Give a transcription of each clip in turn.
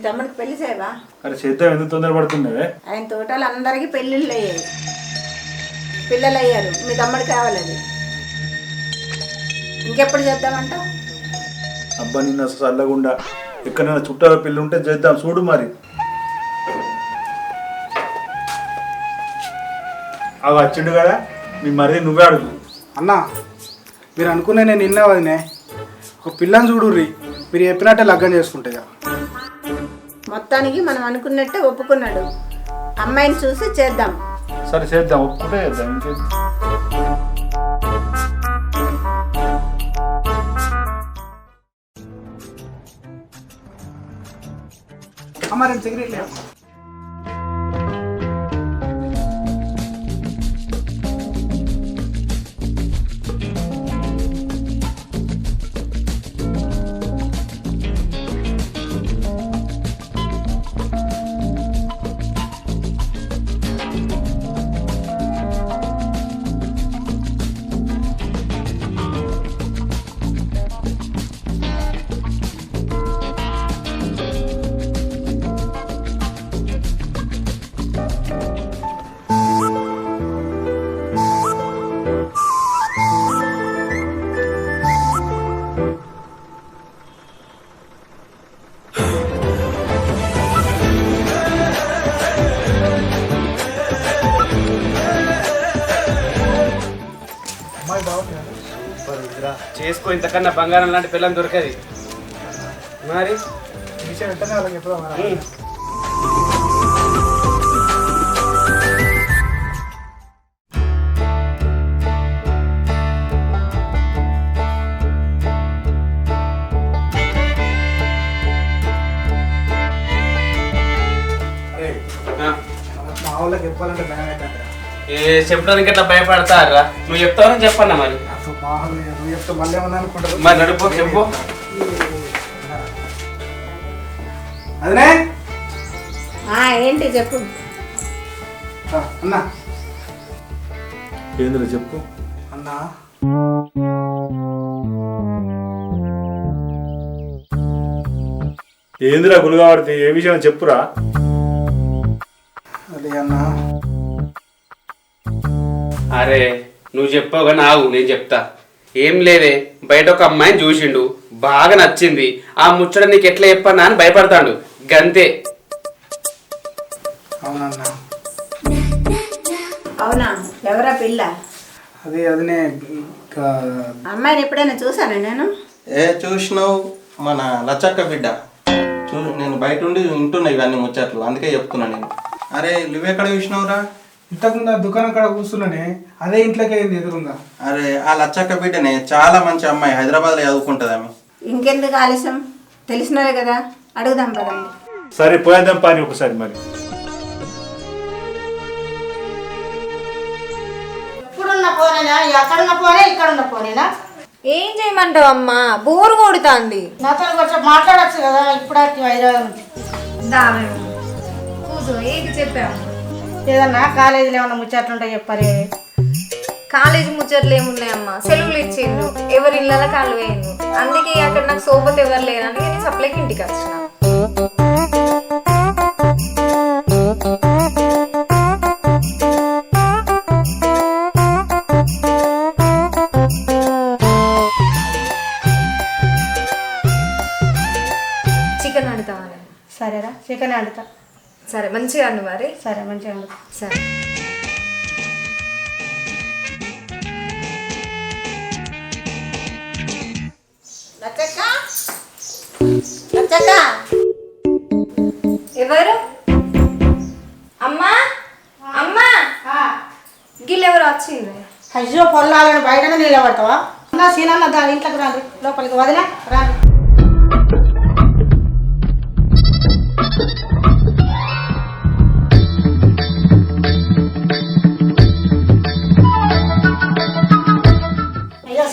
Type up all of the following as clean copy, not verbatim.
తమ్ముడికి పెళ్లి చేయవా? అరే చేద్దాం, ఎందుకు తొందరపడుతున్నావే? ఆయన తోటలు అందరికీ పెళ్ళిళ్ళు అయ్యాయి, పిల్లలు అయ్యారు. మీ తమ్ముడు కావాలి అది. ఇంకెప్పుడు చేద్దామంటావు? అబ్బా నిన్న అసలు చల్లగుండా ఎక్కడైనా చుట్టాల పెళ్ళి ఉంటే చేద్దాం చూడు. మరి అవి వచ్చిండు కదా మీ మరిది, నువ్వే అడుగు. అన్నా మీరు అనుకునే నేను నిన్న వదినే ఒక పిల్లని చూడుర్రి, మీరు చెప్పినట్టే లగ్గం చేసుకుంటే మొత్తానికి మనం అనుకున్నట్టే ఒప్పుకున్నాడు. అమ్మాయిని చూసి చేద్దాం. సరే చేద్దాం, ఒప్పుకుంటే చేద్దాం. ఇంకేం మరి సిగరెట్ లేవు. చేసుకో, ఇంతకన్నా బంగారం లాంటి పిల్లని దొరకది. మరి విషయం వెంటనే వాళ్ళకి చెప్పుదాం. మా వాళ్ళకి చెప్పాలంటే భయం అవుతుంది. చెప్పడానికి ఎట్లా భయపడతారా? నువ్వు చెప్తావని చెప్పన్నా. మరి మా వాళ్ళు నువ్వు చెప్తే మళ్ళీ ఏమన్నా అనుకుంటారు. మరి నడుపు, చెప్పు. అదనే ఏంటి చెప్పు. అన్నా ఏందిరా చెప్పు. అన్నా ఏందిరా గులుగా పడితే ఏ విషయం చెప్పురా. అదే అన్నా. అరే నువ్వు చెప్పావు కానీ ఆగు, నేను చెప్తా. ఏం లేదే, బయట ఒక అమ్మాయిని చూసిండు, బాగా నచ్చింది. ఆ ముచ్చట నీకు ఎట్లా చెప్పన్నా అని భయపడతాడు, గంతే. అవునన్నా. అవునా? ఎవరా పిల్ల? అదే అదనే. అమ్మాయిని ఎప్పుడైనా చూసానా నేను? చూసినావు, మన లచ్చక్క బిడ్డ. నేను బయట ఉండి వింటున్నా ఇవన్నీ ముచ్చట్లు, అందుకే చెప్తున్నా నేను. అరే నువ్వెక్కడ చూసినావురా? ఇంతకుముందు దుకాణం కాడ కూర్చున్నానే, అదే ఇంట్లోకి అయింది ఎదురుగా. అరే ఆ లచ్చక్క బిడ్డనే, చాలా మంచి అమ్మాయి, హైదరాబాద్లో చదువుకుంటుంది ఆమె. ఇంకెందుకు ఆలస్యం? తెలిసినవే కదా, అడుగుదాం పదండి. సరే పోయేద్దాం పాని ఒకసారి. మరి ఎప్పుడున్న పోనేనా, ఎక్కడున్న పోనే, ఇక్కడున్న పోనేనా? ఏం చేయమంటావు అమ్మా, బోరు కొడుతుంది. నాతో కొంచెం మాట్లాడచ్చు కదా. ఇప్పుడు హైదరాబాద్ కూర్చో, ఏది చెప్పాము. ఏదన్నా కాలేజీలో ఏమన్నా ముచ్చట్లు ఉంటాయి చెప్పాలి. కాలేజీ ముచ్చట్లు ఏమున్నాయమ్మా, సెలవులు ఇచ్చిండ్రు, ఎవరి ఇళ్ళ కాలు వేయండు. అందుకే అక్కడ నాకు సోపతి ఎవరు లేరని నేను సప్లైకి ఇంటికి వచ్చిన. చికెన్ వండుతావా? సరేరా, చికెన్ వండుతా. సరే మంచిగా అండి. మరి సరే మంచిగా వండుతా. సరే. ఎవరు? అమ్మా అమ్మా, గిల్లెవరు వచ్చిండ్రు? అయ్యో పొల్లాలని బయటనే నిలబడతావా? నా సీనన్న దాని ఇంట్లోకి రాండి, లోపలికి వదిలే రాండి.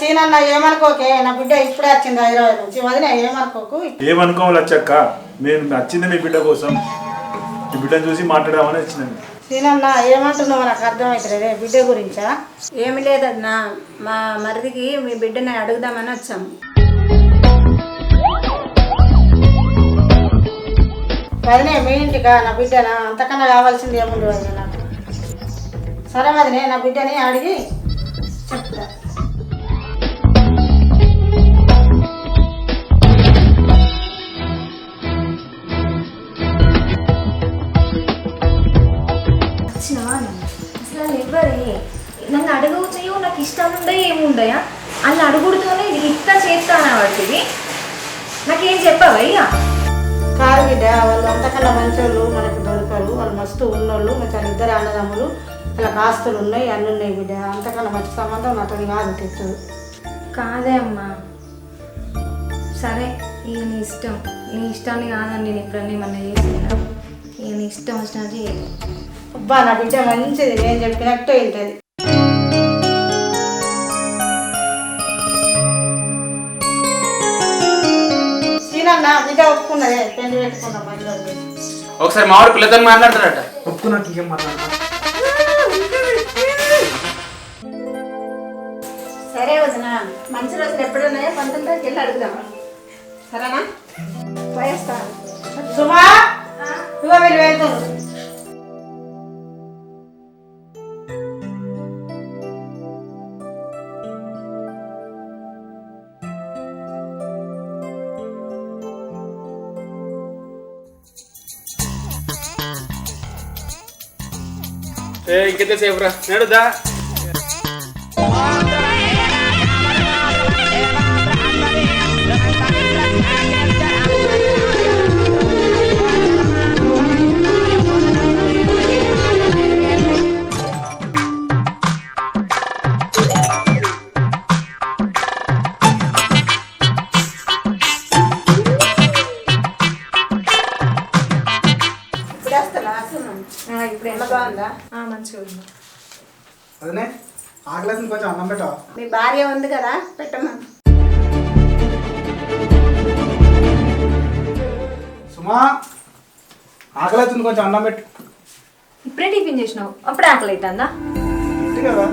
సీనన్న ఏమనుకోకే, నా బిడ్డ ఇప్పుడే వచ్చింది హైదరాబాద్ నుంచి. వదిలే ఏమనుకోకు. ఏమనుకోవాలి లచ్చక్క, నేను వచ్చింది మీ బిడ్డ కోసం. మీ బిడ్డను చూసి మాట్లాడామని వచ్చినాను. సీనన్న ఏమంటున్నావు నాకు అర్థమవుతుంది. బిడ్డ గురించా? ఏమి లేదన్నా, మా మరిదికి మీ బిడ్డని అడుగుదామని వచ్చాము. వదినే మీ ఇంటికా నా బిడ్డనా అంతకన్నా కావాల్సింది ఏముంది వదిన నాకు. సరే వదినే నా బిడ్డని అడిగి చెప్తా. వచ్చినవా అసలు వాళ్ళు ఎవ్వరే నన్ను అడగవు చెయ్యవు నాకు ఇష్టాలు ఉండవు ఏముండయా వాళ్ళు అడుగుడుతోనే ఇది ఇట్లా చేస్తానా వాటిది నాకేం చెప్పావా ఇక కాదు బిడ్డ, వాళ్ళు అంతకన్నా మంచోళ్ళు మనకు దొరకరు. వాళ్ళు మస్తు ఉన్నోళ్ళు, మంచి ఇద్దరు అన్నదమ్ములు, వాళ్ళకి ఆస్తులు ఉన్నాయి, అన్నీ ఉన్నాయి బిడ్డ. అంతకన్నా మంచి సంబంధం నాతో కాదు తెచ్చు. కాదే అమ్మా సరే ఇక నీ ఇష్టం నీ ఇష్టాన్ని కాదండి నేను ఎప్పుడన్నా ఏమన్నా చేస్తున్నా ఇక నీ ఇష్టం వచ్చినట్టు చేయాలి. అబ్బా నా బిడ్డ మంచిది, నేను చెప్పినట్టే ఉంటుంది. సీనన్న బిడ్డ ఒప్పుకున్నదే, పెళ్లి పెట్టుకున్నాం మధ్యలో. ఒకసారి మావాడు పిల్లతో మాట్లాడతాడట. ఒప్పుకున్నట్టు ఇంకేం మాట్లాడతా. సరే వదిన, మంచి రోజులు ఎప్పుడున్నాయో 19కి వెళ్ళి అడుగుదాం. సరేనా? పోయేస్తాను. సుమా ఇవ్వ వీళ్ళు వెళ్తారు. ఇంకెంతసేపు రా నడుదా. ఇప్పుడు వస్తాను అసలు ఇప్పుడు ఎంత బాగుందా? మంచిగా ఉంది. అదనే ఆకలిని కొంచెం అన్నం పెట్టవా? మీ భార్య ఉంది కదా, పెట్టమా. సుమా ఆకలి కొంచెం అన్నం పెట్టు. ఇప్పుడే టిఫిన్ చేసినావు అప్పుడే ఆకలి అవుతుందా? ఇంటి కదా.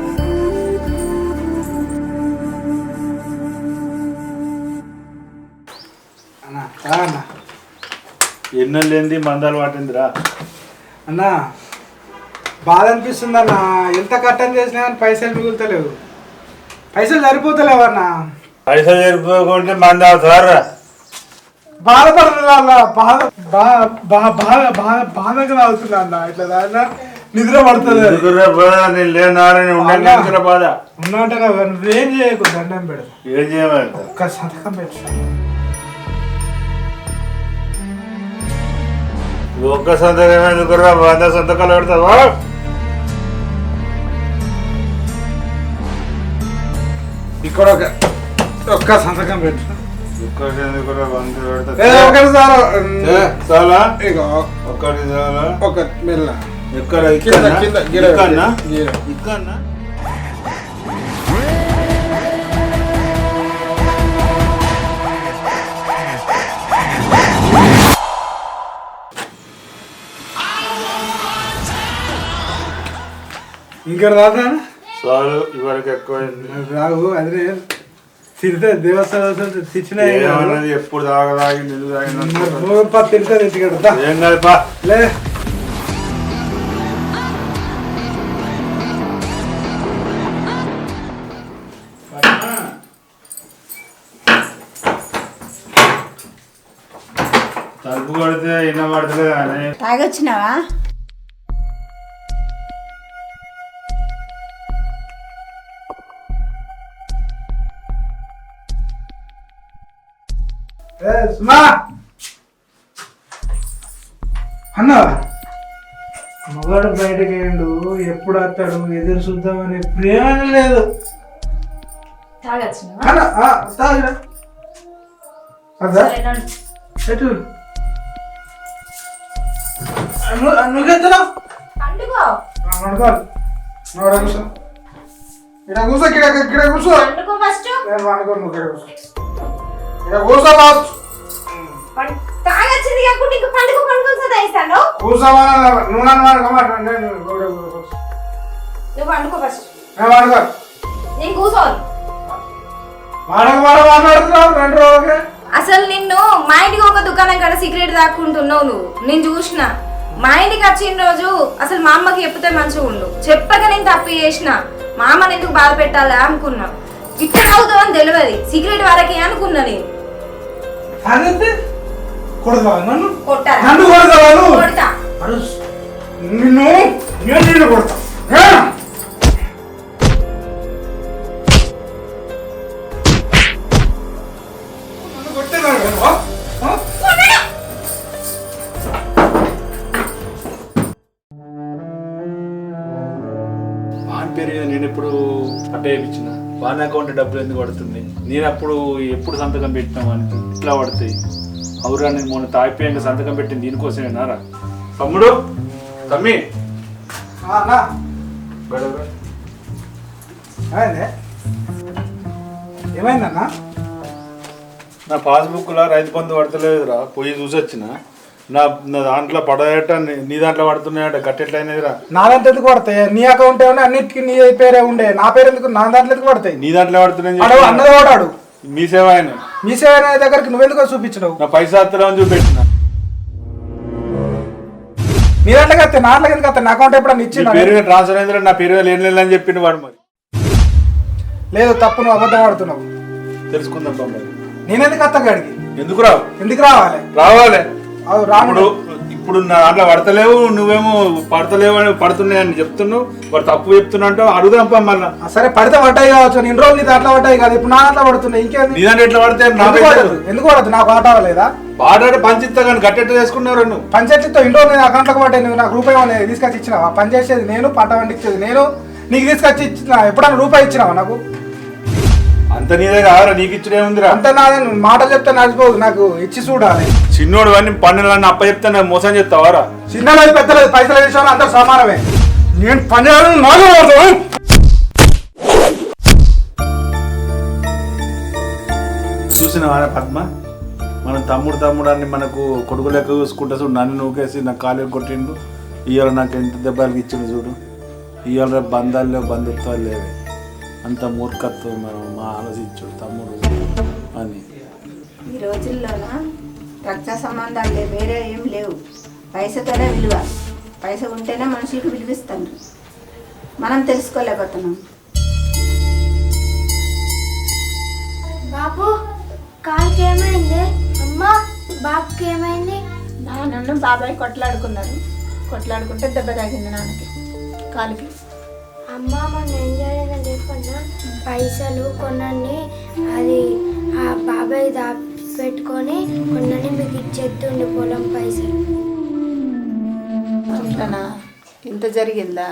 అన్నా అన్న ఎన్నెళ్ళేంది మందాలు వాటిందిరా. అన్నా బాధ అనిపిస్తుంది అన్న. ఎంత కట్టం చేసినా కానీ పైసలు మిగులుతలేవు, పైసలు సరిపోతలేవు అన్న. పైసలు సరిపోకుంటే మంది అవుతారా? బాధపడుతుంది అన్న, బాధగా అవుతుంది అన్న. ఇట్లా దాన్న నిద్ర పడుతుంది. నేను లేనారని ఉండాలి బాధ ఉన్నట్టు నువ్వేం చేయకు, దండం పెడతా. ఏం చేయమంట? ఒక్క సంతకం పెట్టు. ఒక్క సంతకం ఎందుకురా, 100 సంతకాలు పెడతావా? ఇక్కడ ఒక్క సంతకం పెట్టు. ఒక్కటి ఎందుకురా, 100 పెడతా. ఒకటి చాలు. చాలా ఇగో ఒక్కటి చాలా. ఒక మెల్ల ఎక్కడ కింద కింద గిడ ఇక్కడనా? గిడ. ఇక్కడనా? ఇంకా రాదా? చాలు, ఇవరకు ఎక్కువైంది. రావు అదే తిరితే దేవస్థానం తెచ్చిన ఏమన్నది ఎప్పుడు తాగదాగి నిల్లు తాగిన తిరితే తెచ్చుకెడతా. ఏం కాదు పా. లే తలుపు కొడితే ఇన్న పడతలేదు కానీ తాగొచ్చినావా? సుమా అన్న, మగాడు బయటకు వేయండు, ఎప్పుడు వస్తాడు ఎదురు చూద్దామని ప్రేమ లేదు తాగొచ్చినావా? అన్న. తాగిరా అదా ఎటు నువ్వెత్తున్నావు? పండుగో వండుకోవాలి. నువ్వు కూర్చో, ఇక్కడ కూర్చో, ఇక్కడ కూర్చో. పండుగో ఫస్ట్ నేను వండుకోను, నువ్వు ఇక్కడ కూర్చో. ఇక్కడ కూర్చో లాస్ట్. తాగొచ్చింది కాకుండా ఇంకా పండుగ పండుగ ఇస్తాను. కూర్చోమన్నా నువ్వు నన్ను వండుకోమాట. నువ్వు పండుగో ఫస్ట్. నేను వండుకోను. నేను కూర్చోను. మాట్లాడుతున్నావు 2 రోజులకే. అసలు నిన్ను మా ఇంటికి ఒక దుకాణం కాడ సిగరెట్ దాక్కుంటున్నావు నువ్వు, నేను చూసిన. మా ఇంటికి వచ్చిన రోజు అసలు మా అమ్మకి చెప్తే మంచిగా ఉండు, చెప్పక నేను తప్పు చేసిన. మా అమ్మని ఎందుకు బాధ పెట్టాలా అనుకున్నా, ఇట్లా అవుతావని తెలియదు, సిగరెట్ వరకే అనుకున్నా నేను. అదే కొడతావా నన్ను? కొట్టాలా? నన్ను కొడతావా నువ్వు? కొడతా. నిన్ను కొడతా. వాని పేరు మీద నేను ఎప్పుడు పట్ట వేయించిన వాని అకౌంట్ డబ్బులు ఎందుకు పడుతుంది? నేను అప్పుడు ఎప్పుడు సంతకం పెట్టినా వానికి ఇట్లా పడతాయి. అవురా, నేను మొన్న తాగిపోయాక సంతకం పెట్టింది దీనికోసమేనారా? తమ్ముడు, తమ్మి అన్నా ఏమైంది? ఏమైందన్నా? నా పాస్బుక్లో రైతు బంధు పడతలేదురా, పోయి చూసి వచ్చిన. నా దాంట్లో పడేట నీ దాంట్లో పడుతున్నాయట, గట్టెట్లయినదిరా? నా దాంట్లో ఎందుకు పడతాయి? నీ అకౌంట్ ఏమన్నా అన్నిటికీ నీ పేరే ఉండే, నా పేరు ఎందుకు? నా దాంట్లో ఎందుకు పడతాయి? నీ దాంట్లో పడుతున్నాయి అన్నది వాడాడు. మీ సేవ ఆయన, మీ సేవ దగ్గరికి నువ్వెందుకు చూపించవు? నా పైసా అత్తలేమని చూపెట్టిన. నీ దాంట్లోకి వస్తే నా దాంట్లోకి ఎందుకు వస్తాయి? నా అకౌంట్ ఎప్పుడన్నా నీ ఇచ్చిన? పేరు మీద ట్రాన్స్ఫర్ అయిందిరా, నా పేరు మీద లేని చెప్పిండు వాడు. మరి లేదు, తప్పు, నువ్వు అబద్ధం ఆడుతున్నావు. తెలుసుకుందాం తమ్ముడు. నేనెందుకు వస్తా గాడికి? ఎందుకు రావు? ఎందుకు రావాలి? రావాలి. రాముడు ఇప్పుడు నా దాంట్లో పడతలేవు, నువ్వేమో పడతలేవు అని పడుతున్నాయని చెప్తున్నావు. వాడు తప్పు చెప్తున్నా అంటే అడుగుదాంపా మళ్ళా. సరే, పడితే పడ్డాయి కావచ్చు, ఇన్ని రోజులు నీ దాంట్లో పడ్డాయి కాదు, ఇప్పుడు నా దాంట్లో పడుతున్నాయి. ఇంకేంది? నీ దాంట్లో ఎట్లా పడితే ఎందుకు పడదు? నాకు ఆట అవ్వలేదా? పాడాడు పంచిస్తా కానీ గట్టెట్ట చేసుకున్నారు నువ్వు. పంచాయతీతో ఇన్ని రోజులు నేను అకౌంట్లోకి పడ్డాయి, నువ్వు నాకు రూపాయి ఏమైనా తీసుకొచ్చి ఇచ్చినావా? పని చేసేది నేను, పంట పండించేది నేను, నీకు తీసుకొచ్చి ఇచ్చిన ఎప్పుడన్నా రూపాయి ఇచ్చినావా నాకు? అంత నీదే కాదురా, నీకు ఇచ్చుడే ఉందిరా. అంత నాదే, మాటలు చెప్తే నడిచిపోదు, నాకు ఇచ్చి చూడాలి. చిన్నోడు అన్ని పన్నులన్నీ అప్ప చెప్తే నాకు మోసం చెప్తావారా? చిన్నలేదు పెద్దలేదు, పైసలు వేసాను, అందరూ సమానమే. నేను పని చేయాలని నాలుగు చూసిన పద్మ, మన తమ్ముడు అని మనకు కొడుకు లెక్క చూసుకుంటే చూడు, నన్ను నూకేసి నాకు కాలు కొట్టిండు. ఇవాళ నాకు ఎంత దెబ్బలకి ఇచ్చిండు చూడు. ఇవాళ బంధాలు లేవు, బంధుత్వాలు లేవే. అంత మూర్ఖత్వం మనం మా ఆలోచించుడు తమ్ముడు అని. ఈ రోజుల్లోన రక్త సంబంధాలు వేరే ఏం లేవు, పైసతోనే విలువ. పైస ఉంటేనే మనుషులకు విలువిస్తాను, మనం తెలుసుకోలేకపోతున్నాం. బాబు కాలుకి ఏమైంది? అమ్మ బాబుకి ఏమైంది? నాన్న బాబాయ్ కొట్లాడుకుంటే దెబ్బ తాగింది నాన్నకి కాలుకి. అమ్మ మన ఏం చేయాలని చెప్పన్నా, పైసలు కొన్నీ అది ఆ బాబాయ్ పెట్టుకొని కొన్నీ మీకు ఇచ్చేస్తుండే పొలం పైసలు. అట్లనా? ఇంత జరిగిందా?